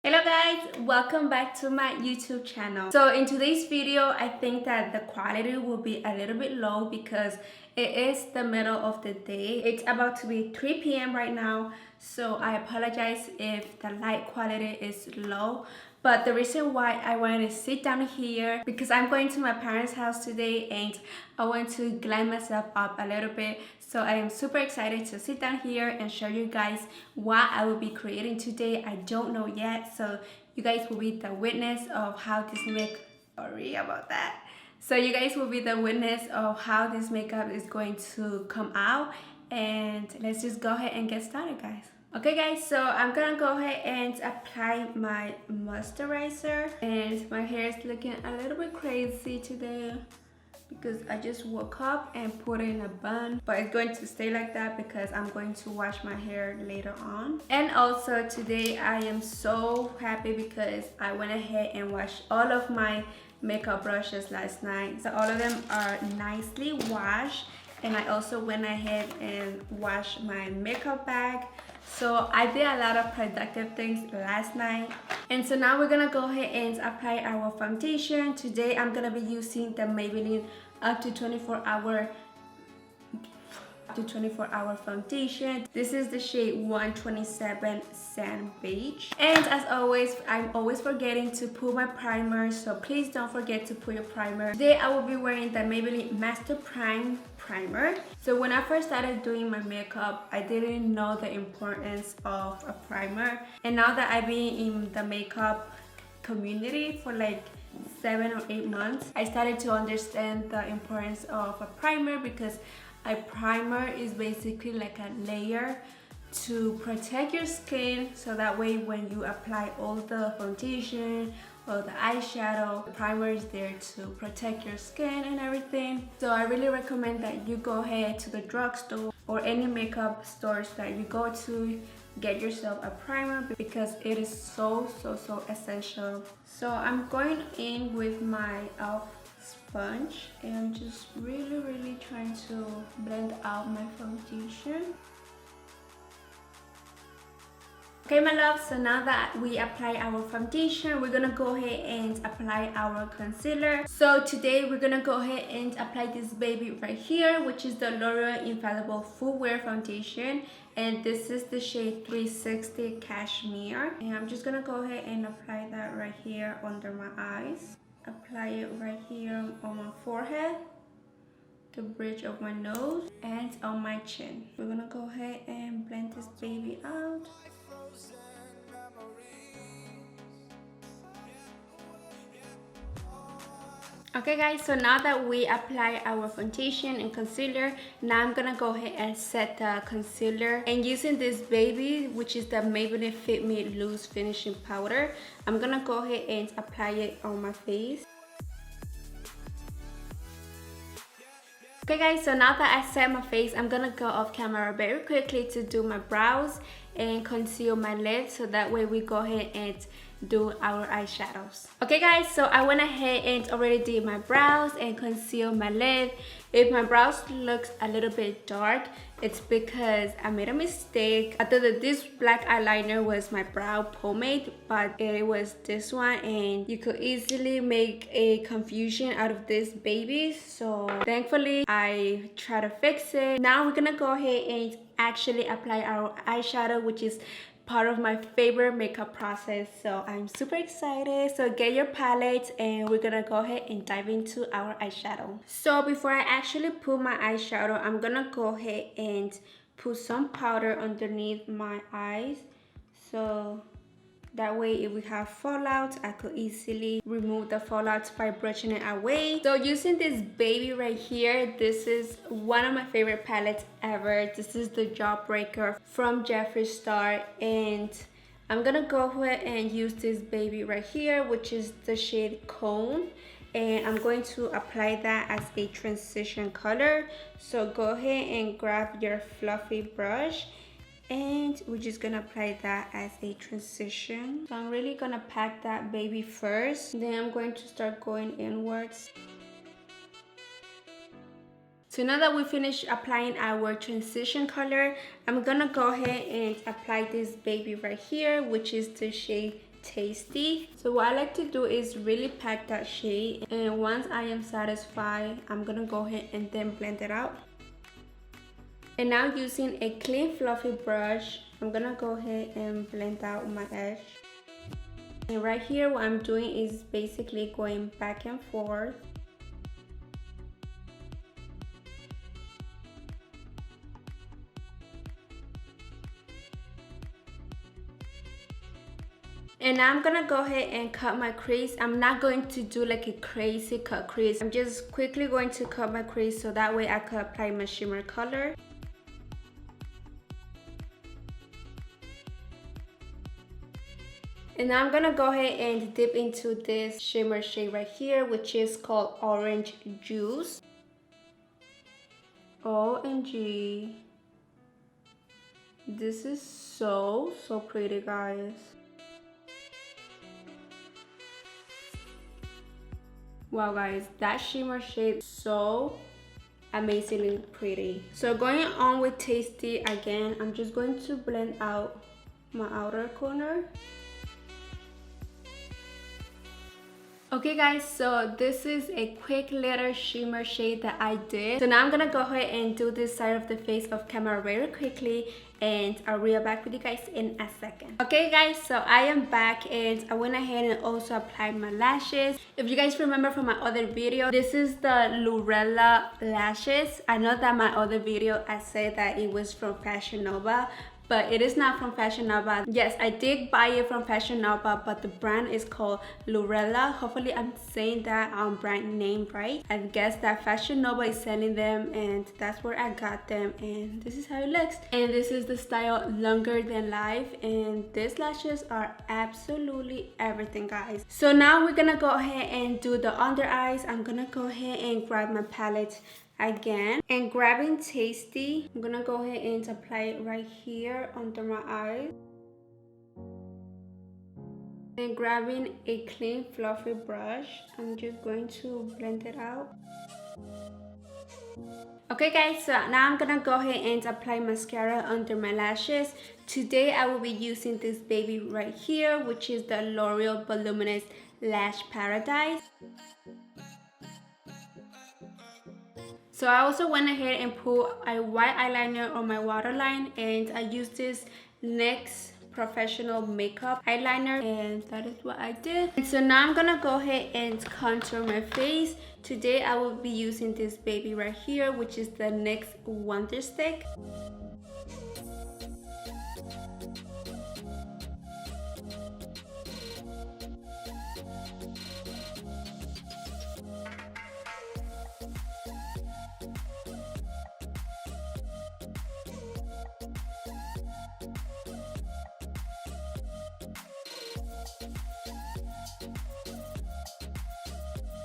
Hello guys, welcome back to my YouTube channel. So in today's video, I think that the quality will be a little bit low because it is the middle of the day. It's about to be 3 p.m. right now, so I apologize if the light quality is low. But the reason why I wanted to sit down here because I'm going to my parents' house today and I want to glam myself up a little bit. So I am super excited to sit down here and show you guys what I will be creating today. I don't know yet, so you guys will be the witness of how this makeup. Sorry about that. So you guys will be the witness of how this makeup is going to come out, and let's just go ahead and get started, guys. Okay guys, so I'm gonna go ahead and apply my moisturizer, and my hair is looking a little bit crazy today because I just woke up and put in a bun, but it's going to stay like that because I'm going to wash my hair later on. And also today I am so happy because I went ahead and washed all of my makeup brushes last night, so all of them are nicely washed. And I also went ahead and washed my makeup bag. So I did a lot of productive things last night. And so now we're gonna go ahead and apply our foundation. Today I'm gonna be using the Maybelline up to 24 hour foundation. This is the shade 127 Sand Beige. And as always, I'm always forgetting to put my primer, so please don't forget to put your primer. Today I will be wearing the Maybelline Master Prime primer. So when I first started doing my makeup, I didn't know the importance of a primer, and now that I've been in the makeup community for like 7 or 8 months, I started to understand the importance of a primer, because a primer is basically like a layer to protect your skin, so that way when you apply all the foundation or the eyeshadow, the primer is there to protect your skin and everything. So I really recommend that you go ahead to the drugstore or any makeup stores that you go to, get yourself a primer because it is so essential. So I'm going in with my e.l.f. sponge and I'm just really trying to blend out my foundation. Okay my love, so now that we apply our foundation, we're gonna go ahead and apply our concealer. So today we're gonna go ahead and apply this baby right here, which is the L'Oreal Infallible Full Wear Foundation, and this is the shade 360 Cashmere. And I'm just gonna go ahead and apply that right here under my eyes. Apply it right here on my forehead, the bridge of my nose, and on my chin. We're gonna go ahead and blend this baby out. Okay guys, so now that we apply our foundation and concealer, now I'm gonna go ahead and set the concealer, and using this baby, which is the Maybelline Fit Me Loose Finishing Powder, I'm gonna go ahead and apply it on my face. Okay guys, so now that I set my face, I'm gonna go off camera very quickly to do my brows and conceal my lids, so that way we go ahead and do our eyeshadows. Okay guys, so I went ahead and already did my brows and concealed my lid. If my brows looks a little bit dark, it's because I made a mistake. I thought that this black eyeliner was my brow pomade, but it was this one, and you could easily make a confusion out of this baby. So thankfully I try to fix it. Now we're gonna go ahead and actually apply our eyeshadow, which is part of my favorite makeup process. So I'm super excited. So get your palette and we're gonna go ahead and dive into our eyeshadow. So before I actually put my eyeshadow, I'm gonna go ahead and put some powder underneath my eyes, so that way if we have fallout, I could easily remove the fallout by brushing it away. So using this baby right here, this is one of my favorite palettes ever. This is the Jawbreaker from Jeffree Star, and I'm gonna go ahead and use this baby right here, which is the shade Cone, and I'm going to apply that as a transition color. So go ahead and grab your fluffy brush, and we're just gonna apply that as a transition. So I'm really gonna pack that baby first, then I'm going to start going inwards. So now that we finished applying our transition color, I'm gonna go ahead and apply this baby right here, which is the shade Tasty. So what I like to do is really pack that shade, and once I am satisfied, I'm gonna go ahead and then blend it out. And now using a clean fluffy brush, I'm gonna go ahead and blend out my edge. And right here what I'm doing is basically going back and forth. And now I'm gonna go ahead and cut my crease. I'm not going to do like a crazy cut crease. I'm just quickly going to cut my crease so that way I can apply my shimmer color. And now I'm gonna go ahead and dip into this shimmer shade right here, which is called Orange Juice. OMG. This is so pretty, guys. Wow guys, that shimmer shade is so amazingly pretty. So going on with Tasty again, I'm just going to blend out my outer corner. Okay guys, so this is a quick little shimmer shade that I did. So now I'm gonna go ahead and do this side of the face of camera very quickly, and I'll be back with you guys in a second. Okay guys, so I am back and I went ahead and also applied my lashes. If you guys remember from my other video, this is the Lurella lashes. I know that my other video I said that it was from Fashion Nova, but it is not from Fashion Nova. Yes, I did buy it from Fashion Nova, but the brand is called Lurella. Hopefully I'm saying that brand name right. I guess that Fashion Nova is selling them, and that's where I got them, and this is how it looks. And this is the style Longer Than Life, and these lashes are absolutely everything, guys. So now we're gonna go ahead and do the under eyes. I'm gonna go ahead and grab my palette again, and grabbing Tasty, I'm gonna go ahead and apply it right here under my eyes, and grabbing a clean fluffy brush, I'm just going to blend it out. Okay guys, so now I'm gonna go ahead and apply mascara under my lashes. Today I will be using this baby right here, which is the L'Oreal Voluminous Lash Paradise. So I also went ahead and put a white eyeliner on my waterline, and I used this NYX Professional Makeup eyeliner, and that is what I did. And so now I'm gonna go ahead and contour my face. Today I will be using this baby right here, which is the NYX Wonder Stick.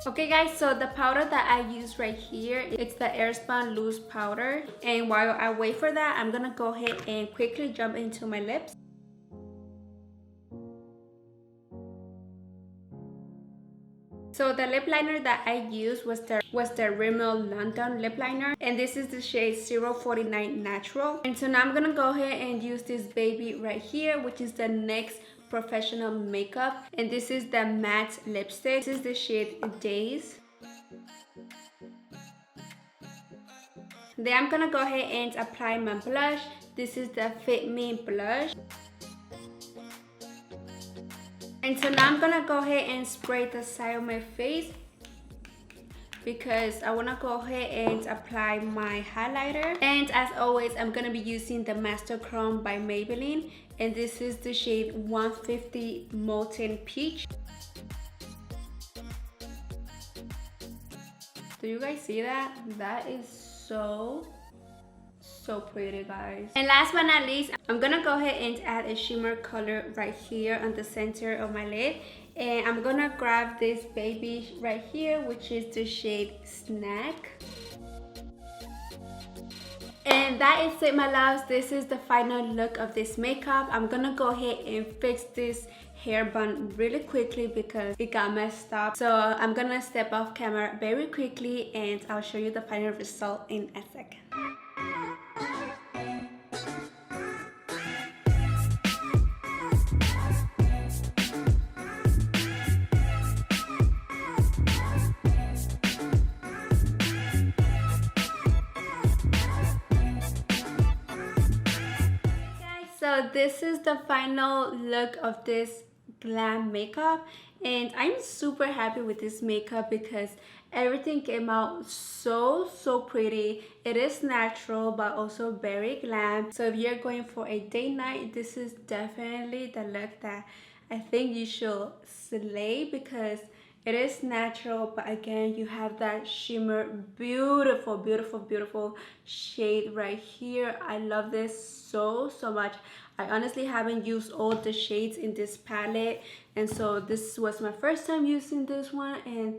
Okay guys, so the powder that I use right here, it's the Airspun Loose Powder. And while I wait for that, I'm gonna go ahead and quickly jump into my lips. So the lip liner that I used was the Rimmel London lip liner, and this is the shade 049 Natural. And so now I'm gonna go ahead and use this baby right here, which is the NYX Professional Makeup, and this is the matte lipstick. This is the shade Days. Then I'm gonna go ahead and apply my blush. This is the Fit Me blush. And so now I'm gonna go ahead and spray the side of my face, because I want to go ahead and apply my highlighter. And as always, I'm going to be using the Master Chrome by Maybelline, and this is the shade 150 Molten Peach. Do you guys see that? That is so pretty, guys. And last but not least, I'm gonna go ahead and add a shimmer color right here on the center of my lid, and I'm gonna grab this baby right here, which is the shade Snack. And that is it, my loves. This is the final look of this makeup. I'm gonna go ahead and fix this hair bun really quickly because it got messed up. So I'm gonna step off camera very quickly, and I'll show you the final result in a second. so this is the final look of this glam makeup, and I'm super happy with this makeup because everything came out so pretty. It is natural but also very glam. So if you're going for a date night, this is definitely the look that I think you should slay, because it is natural, but again, you have that shimmer. Beautiful shade right here. I love this so much. I honestly haven't used all the shades in this palette, and so this was my first time using this one, and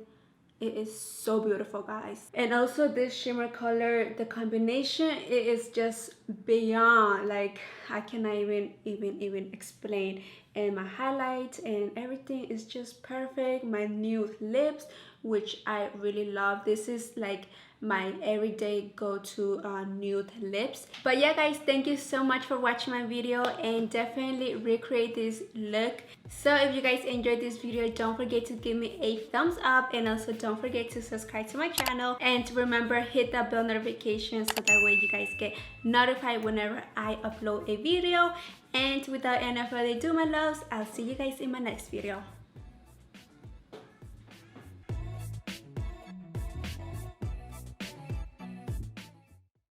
it is so beautiful, guys. And also this shimmer color, the combination, it is just beyond, like I cannot even explain. And my highlights and everything is just perfect. My nude lips, which I really love. This is like my everyday go-to nude lips. But yeah, guys, thank you so much for watching my video, and definitely recreate this look. So if you guys enjoyed this video, don't forget to give me a thumbs up, and also don't forget to subscribe to my channel, and remember, hit that bell notification so that way you guys get notified whenever I upload a video. And without any further ado, my loves, I'll see you guys in my next video.